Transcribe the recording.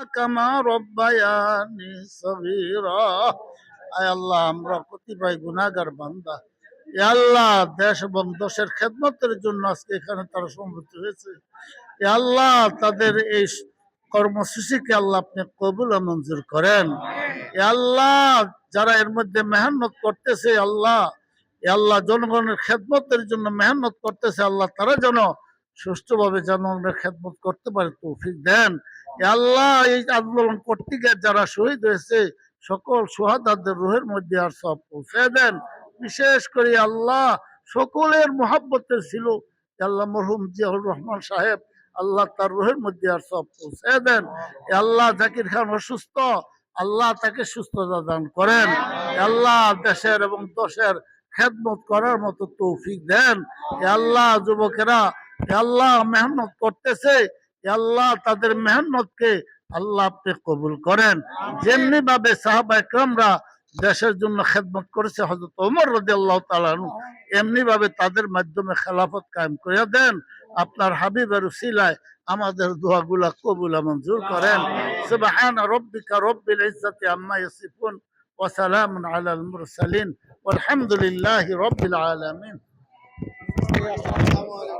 কামা রব্বায়ানি সগীরা। আয় আল্লাহ, আমরা কতিপয় গুনাহগার বান্দা। এ আল্লাহ, দেশ এবং দেশের খেদমতের জন্য আজকে এখানে তারা সমবেত হয়েছে। এ আল্লাহ, তাদের এই কর্মসূচিকে আল্লাহ আপনি কবুল ও মঞ্জুর করেন। এ আল্লাহ, যারা এর মধ্যে মেহনত করতেছে আল্লাহ, এ আল্লাহ জনগণের খেদমতের জন্য মেহনত করতেছে আল্লাহ, তারা যেন সুষ্ঠুভাবে জনগণের খেদমত করতে পারে তৌফিক দেন। এ আল্লাহ, এই আন্দোলন করতে গিয়ে যারা শহীদ হয়েছে সকল সুহাদাদের রুহের মধ্যে আর সব পৌঁছে দেন। বিশেষ করে আল্লাহ সকলের মোহাব্বতের ছিল আল্লাহ মরহুম জিয়াউর রহমান সাহেব, আল্লাহ তার রুহের মধ্যে আর সব পৌঁছে দেন। আল্লাহ জাকির খান অসুস্থ, আল্লাহ তাকে সুস্থতা দান করেন। আল্লাহ দেশের এবং দশের খেদমত করার মতো তৌফিক দেন। আল্লাহ যুবকেরা আল্লাহ মেহনত করতেছে, আল্লাহ তাদের মেহনতকে আল্লাহ আপনি কবুল করেন। যেমনি ভাবে সাহাবা একরামরা দেশের জন্য খেদমত করেছে হযরত ওমর রাদিয়াল্লাহু তাআলা আনহু, এমনি ভাবে তাদের মাধ্যমে খেলাফত কায়েম করে দেন। আপনার হাবিবের উসিলায় আমাদের দোয়াগুলা কবুল ও মঞ্জুর করেন। সুবহান রাব্বিকা রব্বিল ইজ্জাতি আম্মা ইয়াসিফুন ওয়া সালামুন আলাল মুরসালিন ওয়ালহামদুলিল্লাহি রাব্বিল আলামিন।